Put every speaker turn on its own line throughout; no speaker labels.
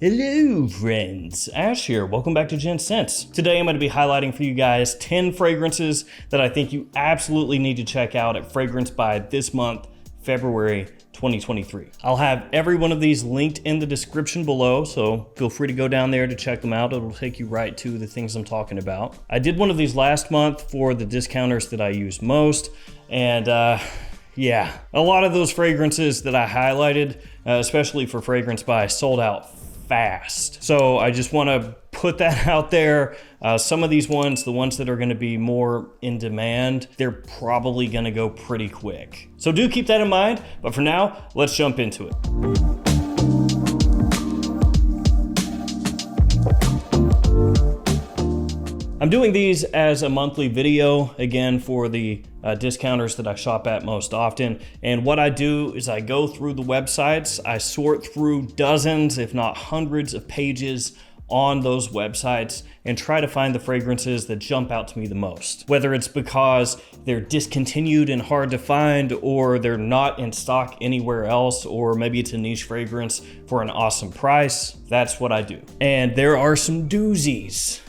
Hello friends, Ash here. Welcome back to Gents. Today I'm going to be highlighting for you guys 10 fragrances that I think you absolutely need to check out at Fragrance By this month, February 2023. I'll have every one of these linked in the description below, so feel free to go down there to check them out. It'll take you right to the things I'm talking about. I did one of these last month for the discounters that I use most, and yeah, a lot of those fragrances that I highlighted, especially for Fragrance By, sold out fast. So I just want to put that out there. Some of these ones, the ones that are going to be more in demand, they're probably going to go pretty quick. So do keep that in mind. But for now, let's jump into it. I'm doing these as a monthly video, again, for the discounters that I shop at most often. And what I do is I go through the websites, I sort through dozens, if not hundreds of pages on those websites and try to find the fragrances that jump out to me the most. Whether it's because they're discontinued and hard to find, or they're not in stock anywhere else, or maybe it's a niche fragrance for an awesome price, that's what I do. And there are some doozies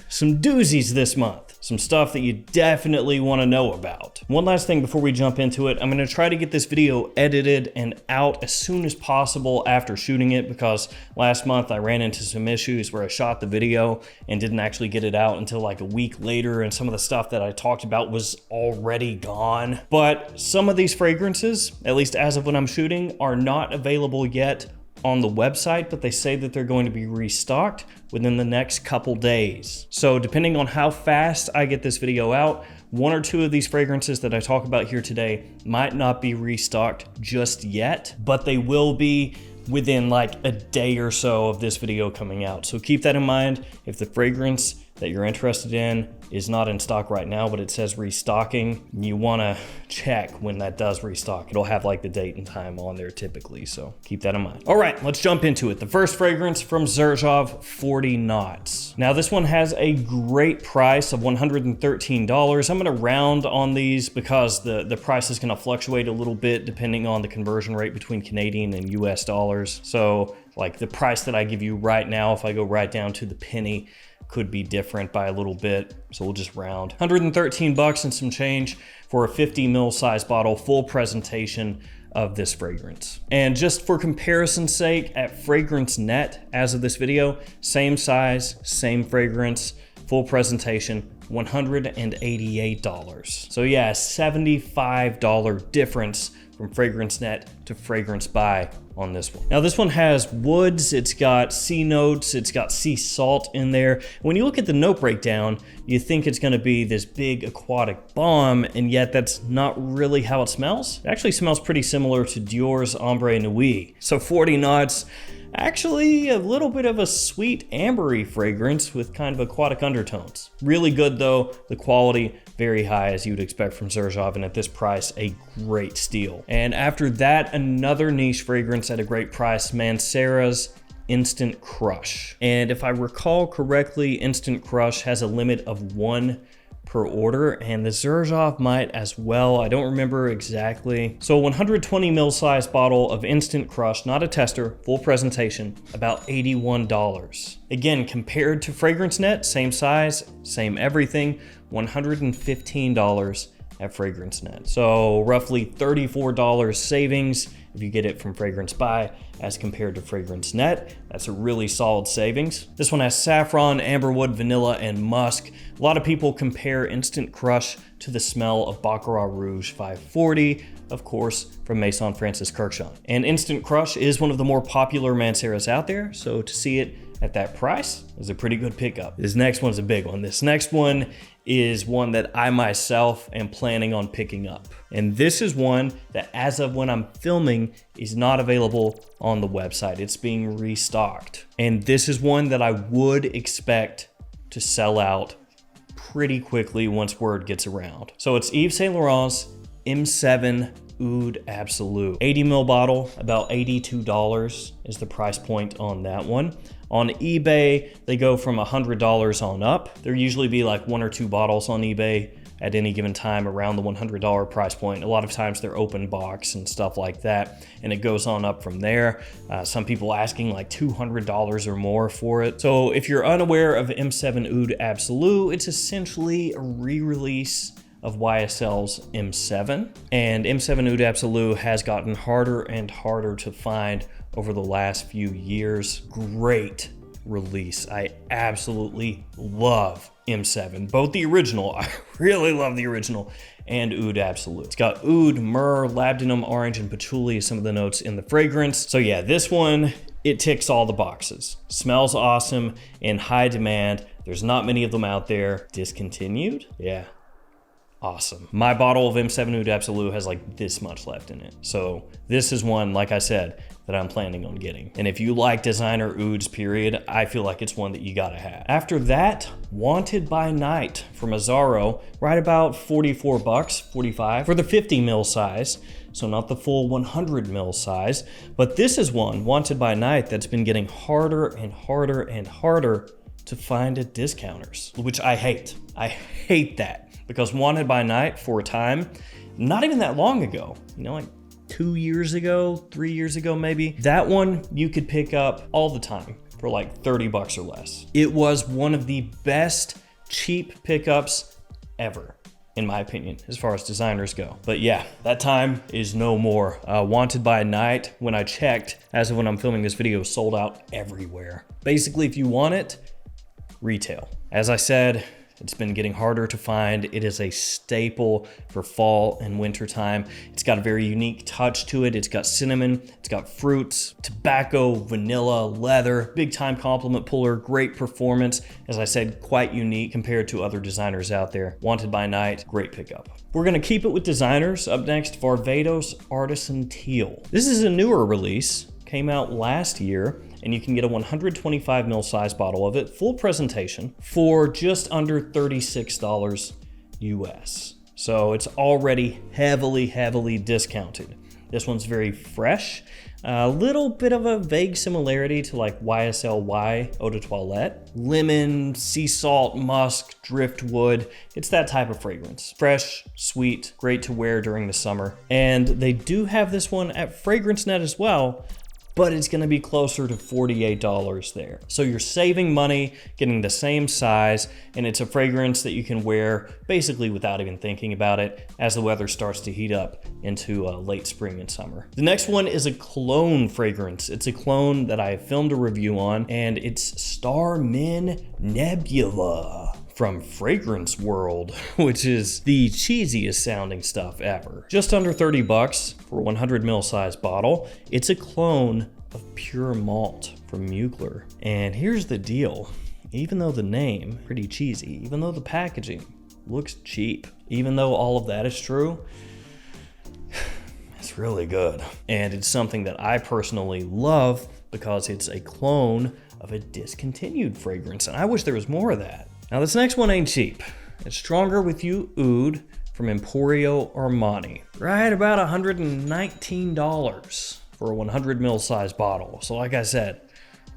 this month. Some stuff that you definitely want to know about. One last thing before we jump into it, I'm going to try to get this video edited and out as soon as possible after shooting it, because last month I ran into some issues where I shot the video and didn't actually get it out until like a week later, and some of the stuff that I talked about was already gone. But some of these fragrances, at least as of when I'm shooting, are not available yet on the website, but they say that they're going to be restocked within the next couple days. So depending on how fast I get this video out, one or two of these fragrances that I talk about here today might not be restocked just yet, but they will be within like a day or so of this video coming out. So keep that in mind. If the fragrance that you're interested in is not in stock right now, but it says restocking, you wanna check when that does restock. It'll have like the date and time on there typically, so keep that in mind. All right, let's jump into it. The first fragrance from Xerjoff, 40 Knots. Now this one has a great price of $113. I'm gonna round on these because the price is gonna fluctuate a little bit depending on the conversion rate between Canadian and US dollars. So like the price that I give you right now, if I go right down to the penny, could be different by a little bit, so we'll just round. 113 bucks and some change for a 50 ml size bottle, full presentation of this fragrance. And just for comparison's sake, at Fragrance Net, as of this video, same size, same fragrance, full presentation, $188. So yeah, $75 difference from Fragrance Net to Fragrance By on this one. Now this one has woods, it's got sea notes, it's got sea salt in there. When you look at the note breakdown, you think it's gonna be this big aquatic bomb, and yet that's not really how it smells. It actually smells pretty similar to Dior's Ombre Nuit. So 40 Knots, actually a little bit of a sweet ambery fragrance with kind of aquatic undertones. Really good though, the quality very high as you would expect from Xerjoff, and at this price, a great steal. And after that, another niche fragrance at a great price, Mancera's Instant Crush. And if I recall correctly, Instant Crush has a limit of 1 per order, and the Xerjoff might as well. I don't remember exactly. So 120 ml size bottle of Instant Crush, not a tester, full presentation, about $81. Again, compared to Fragrance Net, same size, same everything, $115 at Fragrance Net. So roughly $34 savings if you get it from Fragrance By as compared to Fragrance Net. That's a really solid savings. This one has saffron, amberwood, vanilla, and musk. A lot of people compare Instant Crush to the smell of Baccarat Rouge 540, of course, from Maison Francis Kurkdjian. And Instant Crush is one of the more popular Manceras out there, so to see it at that price is a pretty good pickup. This next one's a big one. This next one is one that I myself am planning on picking up. And this is one that, as of when I'm filming, is not available on the website. It's being restocked. And this is one that I would expect to sell out pretty quickly once word gets around. So it's Yves Saint Laurent's M7 Oud Absolu. 80 ml bottle, about $82 is the price point on that one. On eBay, they go from $100 on up. There usually be like 1 or 2 bottles on eBay at any given time around the $100 price point. A lot of times they're open box and stuff like that, and it goes on up from there. Some people asking like $200 or more for it. So if you're unaware of M7 Oud Absolu, it's essentially a re-release of YSL's M7, and M7 Oud Absolu has gotten harder and harder to find over the last few years. Great release. I absolutely love M7, both the original, I really love the original, and Oud Absolu. It's got oud, myrrh, labdanum, orange, and patchouli as some of the notes in the fragrance. So yeah, this one, it ticks all the boxes. Smells awesome, in high demand. There's not many of them out there. Discontinued? Yeah. Awesome. My bottle of M7 Oud Absolu has like this much left in it. So this is one, like I said, that I'm planning on getting. And if you like designer ouds, period, I feel like it's one that you gotta have. After that, Wanted by Night from Azzaro, right about 44 bucks, 45 for the 50 ml size. So not the full 100 ml size, but this is one, Wanted by Night, that's been getting harder and harder and harder to find at discounters, which I hate. I hate that. Because Wanted by Night, for a time, not even that long ago, you know, like 2 years ago, 3 years ago maybe, that one you could pick up all the time for like 30 bucks or less. It was one of the best cheap pickups ever, in my opinion, as far as designers go. But yeah, that time is no more. Wanted by Night, when I checked, as of when I'm filming this video, sold out everywhere. Basically, if you want it, retail. As I said, it's been getting harder to find. It is a staple for fall and winter time. It's got a very unique touch to it. It's got cinnamon, it's got fruits, tobacco, vanilla, leather, big time compliment puller, great performance. As I said, quite unique compared to other designers out there. Wanted by Night, great pickup. We're gonna keep it with designers. Up next, Varvatos Artisan Teal. This is a newer release, came out last year, and you can get a 125 ml size bottle of it, full presentation, for just under $36 US. So it's already heavily discounted. This one's very fresh. A little bit of a vague similarity to like YSL Y Eau de Toilette. Lemon, sea salt, musk, driftwood. It's that type of fragrance. Fresh, sweet, great to wear during the summer. And they do have this one at FragranceNet as well, but it's gonna be closer to $48 there. So you're saving money, getting the same size, and it's a fragrance that you can wear basically without even thinking about it as the weather starts to heat up into late spring and summer. The next one is a cologne fragrance. It's a cologne that I filmed a review on, and it's Starmin Nebula from Fragrance World, which is the cheesiest sounding stuff ever. Just under 30 bucks for a 100 ml size bottle. It's a clone of Pure Malt from Mugler. And here's the deal. Even though the name, pretty cheesy, even though the packaging looks cheap, even though all of that is true, it's really good. And it's something that I personally love because it's a clone of a discontinued fragrance. And I wish there was more of that. Now this next one ain't cheap. It's Stronger With You Oud from Emporio Armani. Right about $119 for a 100 ml size bottle. So like I said,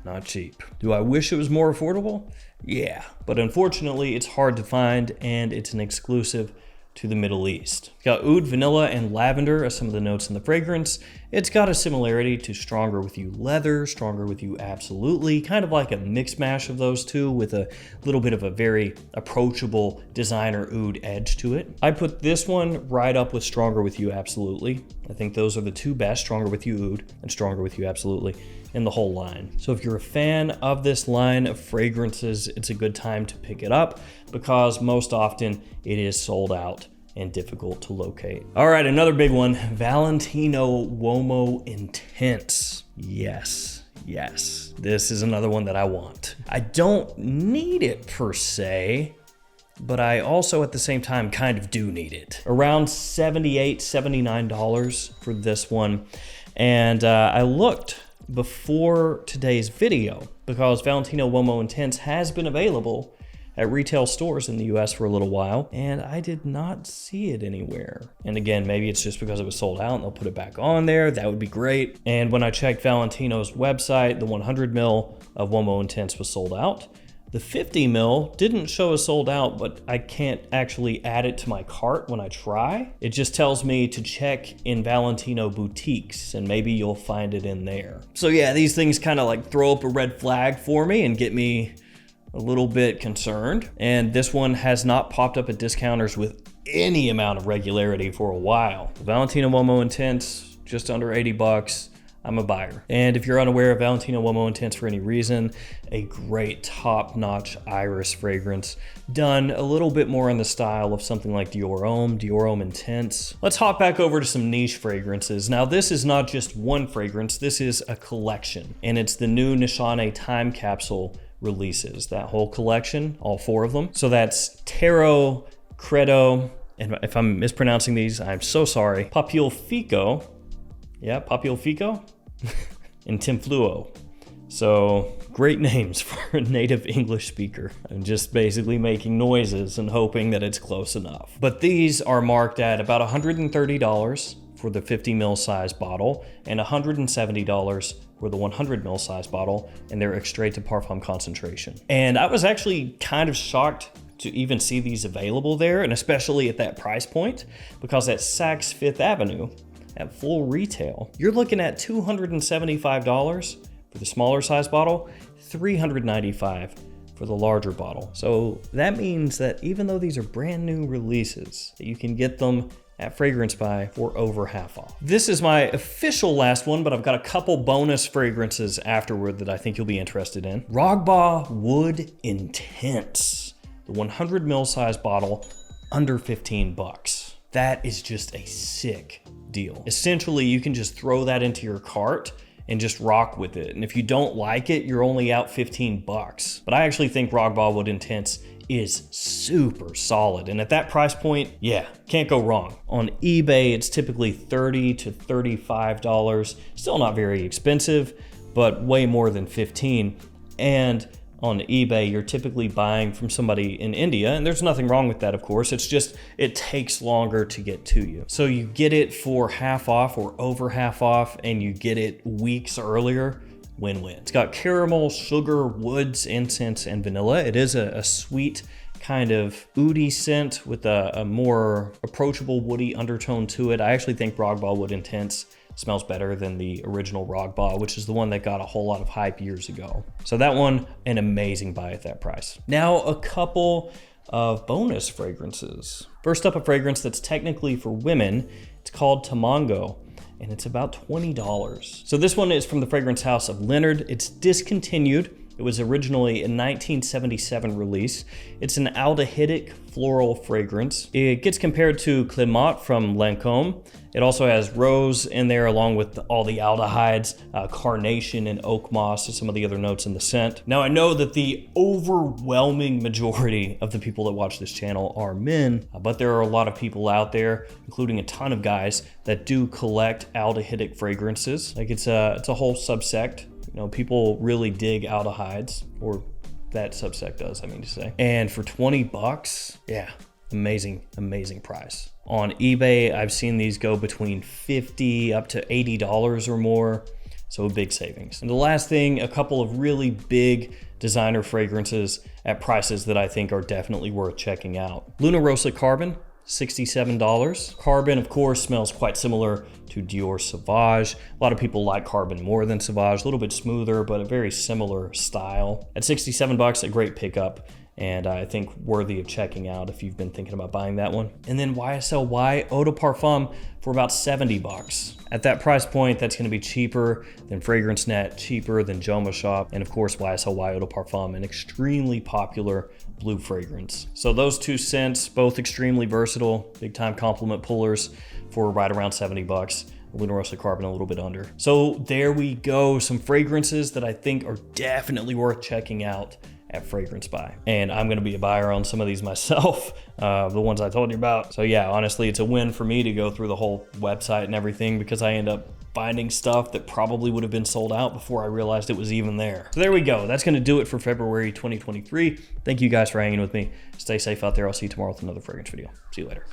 not cheap. Do I wish it was more affordable? Yeah, but unfortunately it's hard to find and it's an exclusive to the Middle East. It's got oud, vanilla, and lavender as some of the notes in the fragrance. It's got a similarity to Stronger With You Leather, Stronger With You Absolutely, kind of like a mix mash of those two with a little bit of a very approachable designer oud edge to it. I put this one right up with Stronger With You Absolutely. I think those are the two best, Stronger With You Oud and Stronger With You Absolutely, in the whole line. So if you're a fan of this line of fragrances, it's a good time to pick it up because most often it is sold out and difficult to locate. All right, another big one, Valentino Uomo Intense. Yes, this is another one that I want. I don't need it per se, but I also at the same time kind of do need it. Around $78, $79 for this one. And I looked before today's video because Valentino Uomo Intense has been available at retail stores in the US for a little while, and I did not see it anywhere. And again, maybe it's just because it was sold out and they'll put it back on there. That would be great. And when I checked Valentino's website, the 100 ml of Uomo Intense was sold out. The 50 mil didn't show as sold out, but I can't actually add it to my cart when I try. It just tells me to check in Valentino boutiques, and maybe you'll find it in there. So yeah, these things kind of like throw up a red flag for me and get me a little bit concerned. And this one has not popped up at discounters with any amount of regularity for a while. Valentino Uomo Intense, just under 80 bucks. I'm a buyer. And if you're unaware of Valentino Uomo Intense for any reason, a great top-notch iris fragrance, done a little bit more in the style of something like Dior Homme Intense. Let's hop back over to some niche fragrances. Now this is not just one fragrance, this is a collection, and it's the new Nishane time capsule releases. That whole collection, all 4 of them. So that's Taro, Credo, and if I'm mispronouncing these, I'm so sorry. Papil Fico, yeah, Papil Fico, and Tinfluo. So great names for a native English speaker. I'm just basically making noises and hoping that it's close enough. But these are marked at about $130 for the 50 ml size bottle and $170 for the 100 ml size bottle, and they're extrait de parfum concentration. And I was actually kind of shocked to even see these available there, and especially at that price point, because at Saks Fifth Avenue, at full retail, you're looking at $275 for the smaller size bottle, $395 for the larger bottle. So that means that even though these are brand new releases, that you can get them at Fragrance Buy for over half off. This is my official last one, but I've got a couple bonus fragrances afterward that I think you'll be interested in. Raghba Wood Intense, the 100 ml size bottle, under 15 bucks. That is just a sick deal. Essentially, you can just throw that into your cart and just rock with it. And if you don't like it, you're only out 15 bucks. But I actually think Raghba Wood Intense is super solid. And at that price point, yeah, can't go wrong. On eBay, it's typically $30 to $35. Still not very expensive, but way more than 15. And on eBay, you're typically buying from somebody in India, and there's nothing wrong with that, of course. It's just, it takes longer to get to you. So you get it for half off or over half off, and you get it weeks earlier, win-win. It's got caramel, sugar, woods, incense, and vanilla. It is a sweet kind of oody scent with a more approachable woody undertone to it. I actually think Raghba Wood Intense smells better than the original Raghba, which is the one that got a whole lot of hype years ago. So that one, an amazing buy at that price. Now a couple of bonus fragrances. First up, a fragrance that's technically for women. It's called Tamango, and it's about $20. So this one is from the fragrance house of Leonard. It's discontinued. It was originally a 1977 release. It's an aldehydic floral fragrance. It gets compared to Clément from Lancôme. It also has rose in there along with all the aldehydes, carnation and oak moss and some of the other notes in the scent. Now I know that the overwhelming majority of the people that watch this channel are men, but there are a lot of people out there, including a ton of guys, that do collect aldehydic fragrances. Like it's a whole subsect. You know, people really dig aldehydes, or that subsect does, I mean to say. And for 20 bucks, yeah, amazing, amazing price. On eBay, I've seen these go between $50 up to $80 or more, so a big savings. And the last thing, a couple of really big designer fragrances at prices that I think are definitely worth checking out. Luna Rossa Carbon, $67. Carbon, of course, smells quite similar to Dior Sauvage. A lot of people like Carbon more than Sauvage, a little bit smoother, but a very similar style. At 67 bucks, a great pickup, and I think worthy of checking out if you've been thinking about buying that one. And then YSL Eau de Parfum for about 70 bucks. At that price point, that's gonna be cheaper than Fragrance Net, cheaper than Joma Shop, and of course YSL Eau de Parfum, an extremely popular blue fragrance. So those two scents, both extremely versatile, big time compliment pullers for right around 70 bucks. Luna Rossa Carbon a little bit under. So there we go, some fragrances that I think are definitely worth checking out at Fragrance Buy. And I'm gonna be a buyer on some of these myself, the ones I told you about. So yeah, honestly, it's a win for me to go through the whole website and everything, because I end up finding stuff that probably would have been sold out before I realized it was even there. So there we go. That's gonna do it for February 2023. Thank you guys for hanging with me. Stay safe out there. I'll see you tomorrow with another fragrance video. See you later.